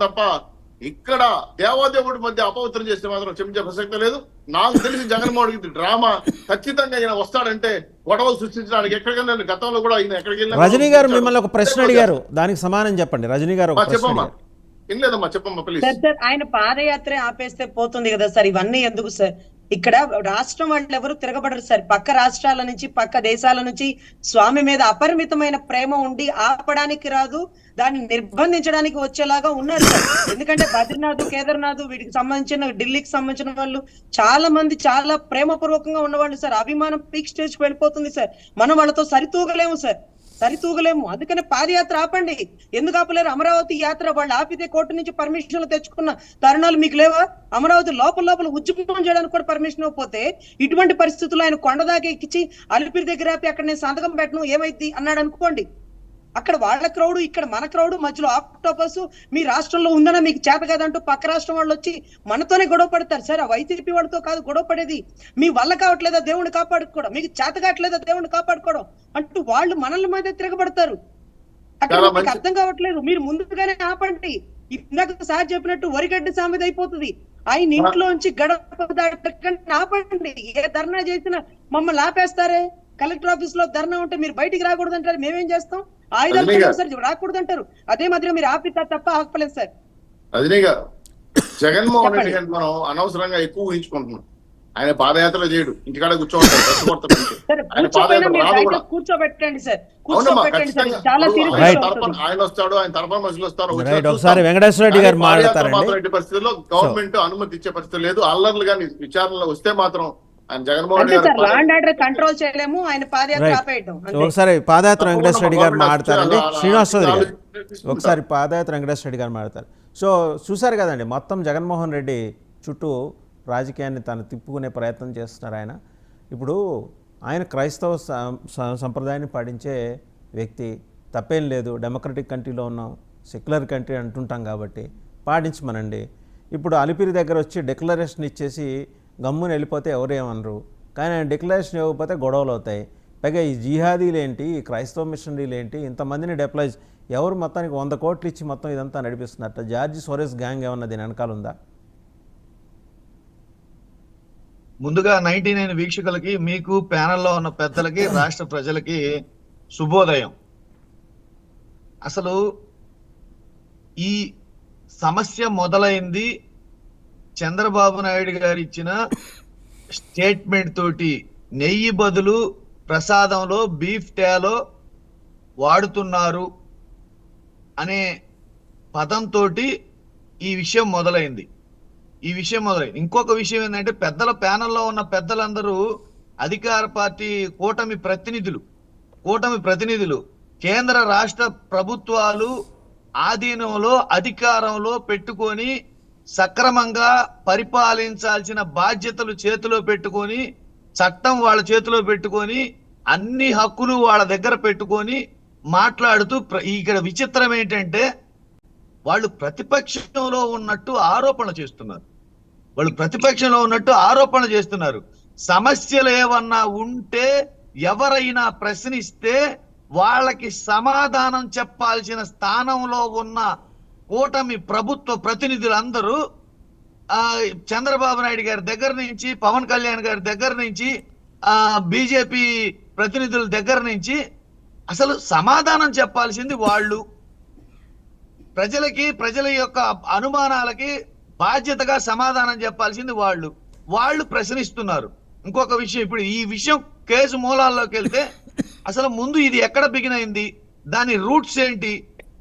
తప్ప ఇక్కడ దేవాదేవుడి మధ్య అపవిత్రం చేస్తే మాత్రం క్షమించే ప్రసక్తి లేదు. నాకు తెలిసి జగన్మోహన్ రెడ్డి డ్రామా ఖచ్చితంగా ఈయన వస్తాడంటే గొడవలు సృష్టించడానికి ఎక్కడికైనా గతంలో కూడా ఆయన ఎక్కడికి రజనీ గారు మిమ్మల్ని ఒక ప్రశ్న అడిగారు, దానికి సమాధానం చెప్పండి. రజనీ గారు చెప్పమ్మా. ఏం లేదమ్మా, చెప్పమ్మా ప్లీజ్. సార్ ఆయన పాదయాత్ర ఆపేస్తే పోతుంది కదా సార్, ఇవన్నీ ఎందుకు సార్? ఇక్కడ రాష్ట్రం వాళ్ళు ఎవరు తిరగబడరు సార్. పక్క రాష్ట్రాల నుంచి పక్క దేశాల నుంచి స్వామి మీద అపరిమితమైన ప్రేమ ఉండి ఆపడానికి రాదు, దాన్ని నిర్బంధించడానికి వచ్చేలాగా ఉన్నారు సార్. ఎందుకంటే బద్రీనాథ్, కేదార్నాథ్ వీటికి సంబంధించిన, ఢిల్లీకి సంబంధించిన వాళ్ళు చాలా మంది చాలా ప్రేమపూర్వకంగా ఉన్నవాళ్ళు సార్. అభిమానం పీక్ స్టేజ్ కి వెళ్ళిపోతుంది సార్. మనం వాళ్ళతో సరితూగలేము సార్, సరితూగలేము. అందుకనే పాదయాత్ర ఆపండి. ఎందుకు ఆపలేరు? అమరావతి యాత్ర వాళ్ళు ఆపితే కోర్టు నుంచి పర్మిషన్లు తెచ్చుకున్న తరుణాలు మీకు లేవా? అమరావతి లోపల ఉద్యమం చేయడానికి కూడా పర్మిషన్ ఇవ్వకపోతే ఇటువంటి పరిస్థితుల్లో ఆయన కొండ దాకా ఎక్కించి అలిపిరి దగ్గర ఆపి అక్కడ నేను సంతకం పెట్టను ఏమైంది అన్నాడు అనుకోండి. అక్కడ వాళ్ళ క్రౌడ్, ఇక్కడ మన క్రౌడ్, మధ్యలో ఆక్టోపస్ మీ రాష్ట్రంలో ఉందన్నా మీకు చేత కాదంటూ పక్క రాష్ట్రం వాళ్ళు వచ్చి మనతోనే గొడవ పడతారు సార్. ఆ వైసీపీ వాళ్ళతో కాదు గొడవ పడేది, మీ వల్ల కావట్లేదా దేవుడిని కాపాడుకోవడం, మీకు చేత కావట్లేదా దేవుడిని కాపాడుకోవడం అంటూ వాళ్ళు మనల్ని మీద తిరగబడతారు. అక్కడ మీకు అర్థం కావట్లేదు. మీరు ముందుగానే ఆపండి. ఇందాక సార్ చెప్పినట్టు వరిగడ్డి సామెత అయిపోతుంది. ఆయన ఇంట్లోంచి గడప దాటకండి ఆపండి. ఏ ధర్నా చేసినా మమ్మల్ని ఆపేస్తారే. కలెక్టర్ ఆఫీస్ లో ధర్నా ఉంటే మీరు బయటికి రాకూడదు అంటారు, మేమేం చేస్తాం? ఆయుధాలు సార్ రాకూడదు అంటారు, అదే మాదిరిగా మీరు ఆపిస్తారు తప్ప ఆపలేదు సార్. రజనీ గారు, జగన్మోహన్ రెడ్డి గారిని మనం అనవసరంగా ఎక్కువ ఊహించుకుంటున్నాం. ఆయన పాదయాత్ర చేయడు, ఇంటికాడ కూర్చోంటాడు. కూర్చోబెట్టండి సార్, ఆయన వస్తాడు, ఆయన తరఫున మనుషులు వస్తారు. వెంకటేశ్వర రెడ్డి గారు మాట్లాడతారు. పరిస్థితుల్లో గవర్నమెంట్ అనుమతి ఇచ్చే పరిస్థితి లేదు. అల్లర్లు కానీ విచారణలో వస్తే మాత్రం ఒకసారి పాదయాత్ర వెంకటేశ్వర రెడ్డి గారు మాట్లాడతారండి. శ్రీనివాస్ చౌదరి గారు ఒకసారి పాదయాత్ర వెంకటేశ్వర రెడ్డి గారు మాట్లాడతారు. సో చూసారు కదండి, మొత్తం జగన్మోహన్ రెడ్డి చుట్టూ రాజకీయాన్ని తను తిప్పుకునే ప్రయత్నం చేస్తున్నారు ఆయన. ఇప్పుడు ఆయన క్రైస్తవ సంప్రదాయాన్ని పాటించే వ్యక్తి, తప్పేం లేదు. డెమోక్రటిక్ కంట్రీలో ఉన్నాం, సెక్యులర్ కంట్రీ అంటుంటాం కాబట్టి పాటించమనండి. ఇప్పుడు అలిపిరి దగ్గర వచ్చి డిక్లరేషన్ ఇచ్చేసి గమ్మున వెళ్ళిపోతే ఎవరేమనరు, కానీ ఆయన డిక్లరేషన్ ఇవ్వకపోతే గొడవలు అవుతాయి. పైగా ఈ జిహాదీలు ఏంటి, ఈ క్రైస్తవ మిషనరీలు ఏంటి, ఇంతమందిని డిప్లాయ్ ఎవరు మొత్తానికి 100 కోట్లు ఇచ్చి మొత్తం ఇదంతా నడిపిస్తున్నట్ట. జార్జి సోరెస్ గ్యాంగ్ ఏమన్నా దీని వెనకాల ఉందా? ముందుగా 99 వీక్షకులకి, మీకు ప్యానెల్లో ఉన్న పెద్దలకి, రాష్ట్ర ప్రజలకి శుభోదయం. అసలు ఈ సమస్య మొదలైంది చంద్రబాబు నాయుడు గారు ఇచ్చిన స్టేట్మెంట్ తోటి. నెయ్యి బదులు ప్రసాదంలో బీఫ్ టాలో వాడుతున్నారు అనే పదంతో ఈ విషయం మొదలైంది. ఇంకొక విషయం ఏంటంటే, పెద్దల ప్యానెల్లో ఉన్న పెద్దలందరూ అధికార పార్టీ కూటమి ప్రతినిధులు కేంద్ర రాష్ట్ర ప్రభుత్వాలు ఆధీనంలో అధికారంలో పెట్టుకొని సక్రమంగా పరిపాలించాల్సిన బాధ్యతలు చేతిలో పెట్టుకొని, చట్టం వాళ్ళ చేతిలో పెట్టుకొని, అన్ని హక్కులు వాళ్ళ దగ్గర పెట్టుకొని మాట్లాడుతూ, ఇక్కడ విచిత్రం ఏంటంటే వాళ్ళు ప్రతిపక్షంలో ఉన్నట్టు ఆరోపణ చేస్తున్నారు. సమస్యలు ఏమన్నా ఉంటే ఎవరైనా ప్రశ్నిస్తే వాళ్ళకి సమాధానం చెప్పాల్సిన స్థానంలో ఉన్న కూటమి ప్రభుత్వ ప్రతినిధులందరూ చంద్రబాబు నాయుడు గారి దగ్గర నుంచి, పవన్ కళ్యాణ్ గారి దగ్గర నుంచి, బీజేపీ ప్రతినిధుల దగ్గర నుంచి అసలు సమాధానం చెప్పాల్సింది వాళ్ళు. ప్రజల యొక్క అనుమానాలకి బాధ్యతగా సమాధానం చెప్పాల్సింది వాళ్ళు ప్రశ్నిస్తున్నారు. ఇంకొక విషయం, ఇప్పుడు ఈ విషయం కేసు మూలాల్లోకి వెళ్తే అసలు ముందు ఇది ఎక్కడ బిగిన్ అయింది, దాని రూట్స్ ఏంటి?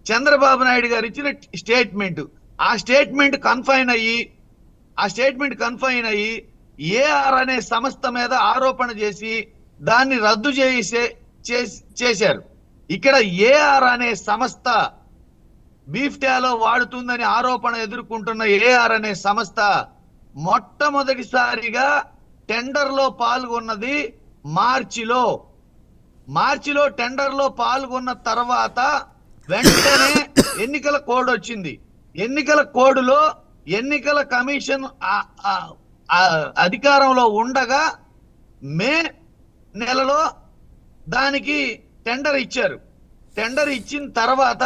చంద్రబాబు నాయుడు గారు ఇచ్చిన స్టేట్మెంట్, ఆ స్టేట్మెంట్ కన్ఫైన్ అయ్యి ఏఆర్ అనే సంస్థ మీద ఆరోపణ చేసి దాన్ని రద్దు చేశారు. ఇక్కడ ఏఆర్ అనే సంస్థ బీఫ్ టాలో వాడుతుందని ఆరోపణ ఎదుర్కొంటున్న ఏఆర్ అనే సంస్థ మొట్టమొదటిసారిగా టెండర్లో పాల్గొన్నది మార్చిలో టెండర్లో పాల్గొన్న తర్వాత వెంటనే ఎన్నికల కోడ్ వచ్చింది. ఎన్నికల కోడ్లో ఎన్నికల కమిషన్ అధికారంలో ఉండగా మే నెలలో దానికి టెండర్ ఇచ్చారు. టెండర్ ఇచ్చిన తర్వాత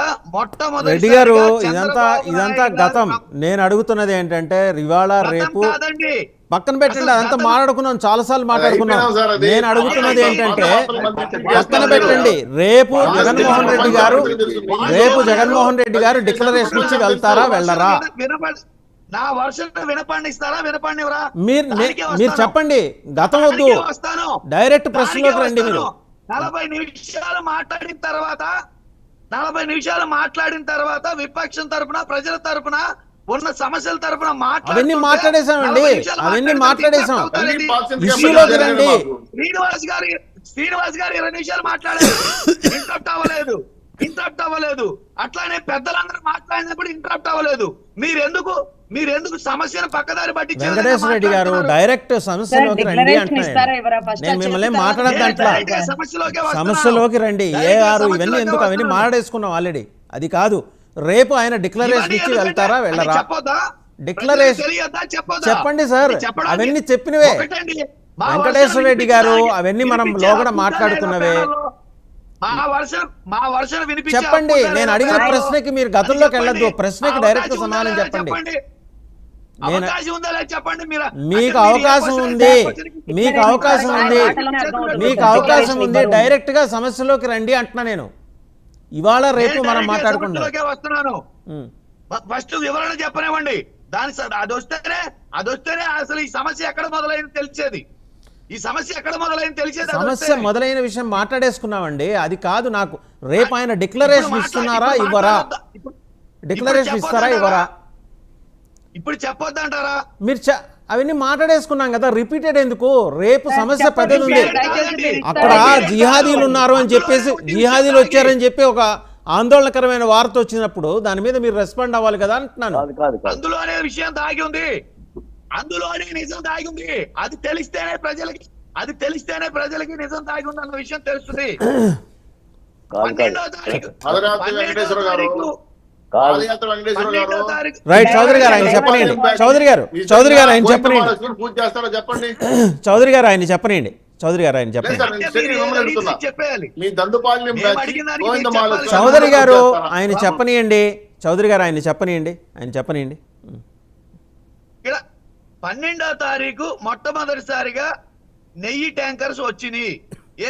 రెడ్డి గారు మొట్టమొదటి ఇదంతా గతం. నేను అడుగుతున్నది ఏంటంటే ఇవాళ రేపు కాదండి, పక్కన పెట్టండి, అదంతా మాట్లాడుకున్నాం, చాలాసార్లు మాట్లాడుకున్నాం. అయిపోయినాం సార్ అది. నేను అడుగుతున్నది ఏంటంటే పక్కన చేస్తున్నారు. పెట్టండి, రేపు జగన్మోహన్ రెడ్డి గారు డిక్లరేషన్ ఇచ్చి వెళ్తారా వెళ్ళరా? నా వర్షం వినపండిస్తారా వినపండివరా? మీరు చెప్పండి, గతం వద్దు, వస్తాను, డైరెక్ట్ ప్రశ్నలోకి రండి. మీరు 40 నిమిషాలు మాట్లాడిన తర్వాత విపక్షం తరపున ప్రజల తరపున ఉన్న సమస్యల తరపున అవన్నీ మాట్లాడేశామండి, అవన్నీ మాట్లాడేశాం. ఇష్యూలోకి రండి. శ్రీనివాస్ గారు 20 నిమిషాలు మాట్లాడారు, ఇంటరప్ట్ అవ్వలేదు. అట్లానే పెద్దలందరూ మాట్లాడినప్పుడు ఇంటరప్ట్ అవ్వలేదు. మీరెందుకు సమస్యను పక్కదారి పట్టి వెంకటేశ్వర రెడ్డి గారు డైరెక్ట్ సమస్యలోకి రండి అంటున్నాను. నేను మిమ్మల్ని మాట్లాడద్దు అంటా, సమస్యలోకి రండి. ఇవన్నీ ఎందుకు, అవన్నీ మాట్లాడేసుకున్నాం ఆల్రెడీ. అది కాదు, రేపు ఆయన డిక్లరేషన్ ఇచ్చి వెళ్తారా వెళ్ళరా? డిక్లరేషన్ చెప్పండి సార్, అవన్నీ చెప్పినవే వెంకటేశ్వర రెడ్డి గారు, అవన్నీ మనం లోగడ మాట్లాడుకున్నవే. చెప్పండి, నేను అడిగిన ప్రశ్నకి మీరు గతంలోకి వెళ్ళొద్దు, ప్రశ్నకి డైరెక్ట్ సమాధానం చెప్పండి. మీకు అవకాశం ఉంది, డైరెక్ట్ గా సమస్యలోకి రండి అంటున్నా నేను. ఇవాళ రేపు మనం మాట్లాడుకుంటాం. ఫస్ట్ వివరణ చెప్పనివ్వండి, అది వస్తేనే అసలు ఈ సమస్య ఎక్కడ మొదలైంది తెలిసేది. సమస్య మొదలైన విషయం మాట్లాడేసుకున్నామండి. అది కాదు, నాకు రేపు ఆయన డిక్లరేషన్ ఇస్తున్నారా ఇవ్వరా? డిక్లరేషన్ ఇస్తారా ఇవ్వరా? ఇప్పుడు చెప్పొద్దంటారా? మీరు అవన్నీ మాట్లాడేసుకున్నాం కదా, రిపీటెడ్ ఎందుకు? రేపు సమస్య పెద్దది ఉంది. అక్కడ జిహాదీలు ఉన్నారు అని చెప్పేసి, జిహాదీలు వచ్చారని చెప్పి ఒక ఆందోళనకరమైన వార్త వచ్చినప్పుడు దాని మీద మీరు రెస్పాండ్ అవ్వాలి కదా అంటున్నాను. అందులోనే విషయం దాగి ఉంది, అందులోనే నిజం దాగి ఉంది. అది తెలిస్తేనే ప్రజలకి నిజం దాగి ఉంది అన్న విషయం తెలుస్తుంది. 12వ తారీఖు రైట్ చౌదరి గారు ఆయన చెప్పనండి. చౌదరి గారు ఆయన చెప్పనండి. చౌదరి గారు ఆయన చెప్పనండి. చౌదరి గారు ఆయన చెప్పండి. చౌదరి గారు ఆయన చెప్పనియండి. చౌదరి గారు ఆయన చెప్పనియండి. ఆయన చెప్పనియండి. 12వ తారీఖు మొట్టమొదటిసారిగా నెయ్యి ట్యాంకర్స్ వచ్చినాయి.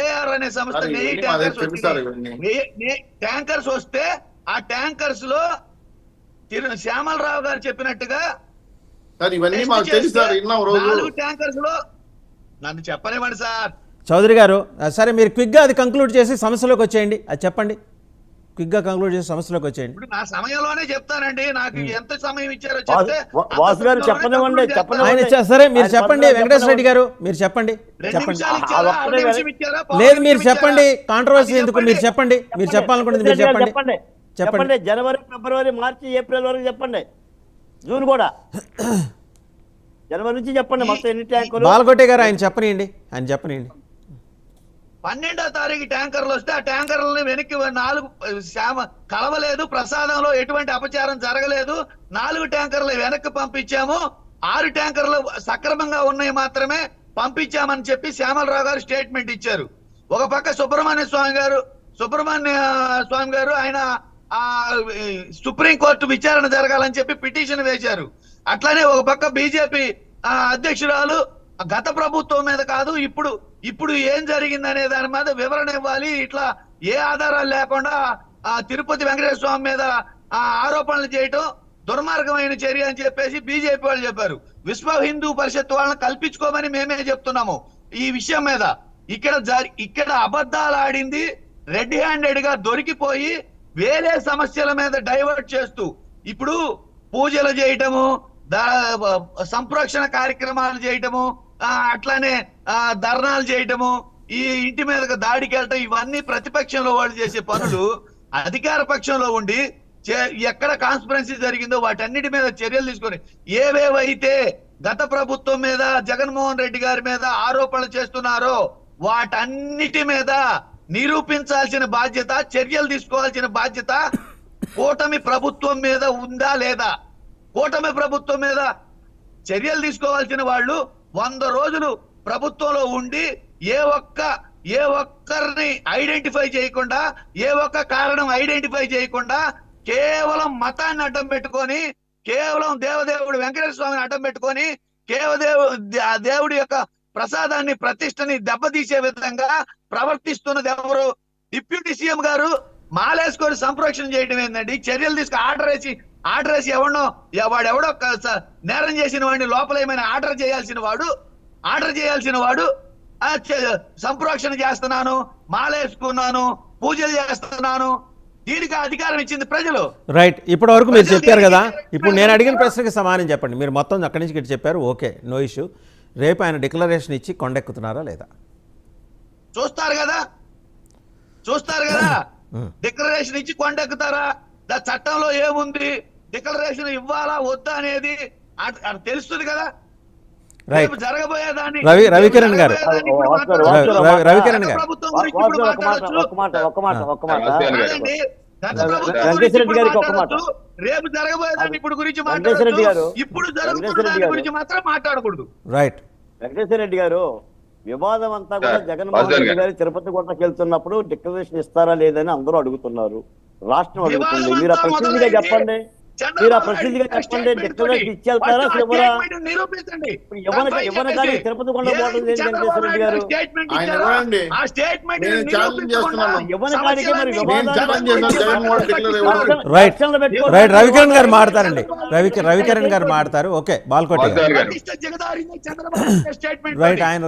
ఏఆర్ అనే సంస్థ నెయ్యి ట్యాంకర్స్ వస్తే ఆ ట్యాంకర్స్ లో శ్యామలరావు గారు చెప్పినట్టుగా 4 ట్యాంకర్స్ లో నన్ను చెప్పనివ్వండి సార్. చౌదరి గారు సరే, మీరు క్విక్ గా అది కంక్లూడ్ చేసి సమస్యలోకి వచ్చేయండి. అది చెప్పండి, క్విక్ గా కంక్లూడ్ చేసి సమస్యలోకి వచ్చేయండి. ఇప్పుడు నా సమయంలోనే చెప్తానండి, నాకు ఎంత సమయం ఇచ్చారో చెప్తే. ఆయన సరే మీరు చెప్పండి. వెంకటేశ్వర రెడ్డి గారు మీరు చెప్పండి. లేదు మీరు చెప్పండి, కాంట్రవర్సీ ఎందుకు? మీరు చెప్పండి, మీరు చెప్పాలనుకుంటుంది మీరు చెప్పండి. చెప్పండి. జనవరి, ఫిబ్రవరి, మార్చి, ఏప్రిల్ వరకు చెప్పండి. జూన్ కూడా జనవరి నుంచి చెప్పండి. మొత్తం ఎన్ని ట్యాంకులు? బాలకోటే గారు ఆయన చెప్పనియండి. 12వ తారీఖు ట్యాంకర్లు వస్తే ఆ ట్యాంకర్లని వెనక్కి 4 కలవలేదు, ప్రసాదంలో ఎటువంటి అపచారం జరగలేదు. 4 ట్యాంకర్లు వెనక్కి పంపించాము, 6 ట్యాంకర్లు సక్రమంగా ఉన్నాయి మాత్రమే పంపించామని చెప్పి శ్యామలరావు గారు స్టేట్మెంట్ ఇచ్చారు. ఒక పక్క సుబ్రహ్మణ్య స్వామి గారు ఆయన సుప్రీంకోర్టు విచారణ జరగాలని చెప్పి పిటిషన్ వేశారు. అట్లానే ఒక పక్క బీజేపీ అధ్యక్షురాలు గత ప్రభుత్వం మీద కాదు, ఇప్పుడు ఏం జరిగిందనే దాని మీద వివరణ ఇవ్వాలి, ఇట్లా ఏ ఆధారాలు లేకుండా తిరుపతి వెంకటేశ్వర స్వామి మీద ఆరోపణలు చేయటం దుర్మార్గమైన చర్య అని చెప్పేసి బీజేపీ వాళ్ళు చెప్పారు. విశ్వ హిందూ పరిషత్ వాళ్ళని కల్పించుకోమని మేమే చెప్తున్నాము. ఈ విషయం మీద ఇక్కడ అబద్ధాలు ఆడింది, రెడ్ హ్యాండెడ్ గా దొరికిపోయి వేరే సమస్యల మీద డైవర్ట్ చేస్తూ ఇప్పుడు పూజలు చేయటము, సంప్రోక్షణ కార్యక్రమాలు చేయటము, అట్లానే ధర్నాలు చేయటము, ఈ ఇంటి మీదకి దాడికి వెళ్ళటం, ఇవన్నీ ప్రతిపక్షంలో వాళ్ళు చేసే పనులు. అధికార పక్షంలో ఉండి ఎక్కడ కాన్స్పిరెన్సీ జరిగిందో వాటన్నిటి మీద చర్యలు తీసుకొని ఏవేవైతే గత ప్రభుత్వం మీద జగన్మోహన్ రెడ్డి గారి మీద ఆరోపణలు చేస్తున్నారో వాటన్నిటి మీద నిరూపించాల్సిన బాధ్యత, చర్యలు తీసుకోవాల్సిన బాధ్యత కూటమి ప్రభుత్వం మీద ఉందా లేదా? కూటమి ప్రభుత్వం మీద చర్యలు తీసుకోవాల్సిన వాళ్ళు 100 రోజులు ప్రభుత్వంలో ఉండి ఏ ఒక్క ఏ ఒక్కరిని ఐడెంటిఫై చేయకుండా, ఏ ఒక్క కారణం ఐడెంటిఫై చేయకుండా కేవలం మతాన్ని అడ్డం పెట్టుకొని, కేవలం దేవదేవుడు వెంకటేశ్వర స్వామిని అడ్డం పెట్టుకొని, దేవుడి యొక్క ప్రసాదాన్ని, ప్రతిష్టని దెబ్బతీసే విధంగా ప్రవర్తిస్తున్నది ఎవరు? డిప్యూటీ సీఎం గారు మాలేసుకొని సంప్రోక్షణ చేయడం ఏంటండి? చర్యలు తీసుకు ఆర్డర్ వేసి వాడెవడో నేరం చేసిన వాడిని లోపల ఏమైనా ఆర్డర్ చేయాల్సిన వాడు సంప్రోక్షణ చేస్తున్నాను, మాలేసుకున్నాను, పూజలు చేస్తున్నాను, దీనికి అధికారం ఇచ్చింది ప్రజలు. రైట్, ఇప్పటి వరకు మీరు చెప్పారు కదా, ఇప్పుడు నేను అడిగిన ప్రశ్నకి సమాధానం చెప్పండి. మీరు మొత్తం అక్కడి నుంచి ఇటు చెప్పారు, ఓకే, నో ఇష్యూ. రేపు ఆయన డిక్లరేషన్ ఇచ్చి కొండెక్కుతున్నారా లేదా? చూస్తారు కదా డిక్లరేషన్ ఇచ్చి కొండెక్కుతారా? చట్టంలో ఏముంది, డిక్లరేషన్ ఇవ్వాలా వద్దా అనేది తెలుస్తుంది కదా. రైట్, జరగబోయేదాన్ని రవికిరణ్ గారు, రవికిరణ్ గారు, ప్రభుత్వం గురించి ఇప్పుడు మాట్లాడొచ్చు. రేపు జరగబోయేదాన్ని ఇప్పుడు గురించి మాట్లాడొచ్చు, ఇప్పుడు జరుగుతున్న దాని గురించి మాత్రం మాట్లాడకూడదు. రైట్. వెంకటేశ్వర రెడ్డి గారు, వివాదం అంతా కూడా జగన్మోహన్ రెడ్డి గారు తిరుపతి కోటకి వెళ్తున్నప్పుడు డిక్లరేషన్ ఇస్తారా లేదని అందరూ అడుగుతున్నారు, రాష్ట్రం అడుగుతుంది. మీరు ఆ ప్రసిద్ధిగా చెప్పండి, డిక్లరేషన్ ఇచ్చేళ్తారా ఇవ్వరా? నిరూపించండి. ఇవ్వన కానీ తిరుపతి కొండ పోవడం లేదు వెంకటేశ్వర రెడ్డి గారు. ఇవ్వన కాడికే మరి రైట్, రైట్, రవికిరణ్ గారు మాట్లాడతారండి. రవికిరణ్ గారు మాట్లాడతారు. Okay, Balkoti right. ఆయన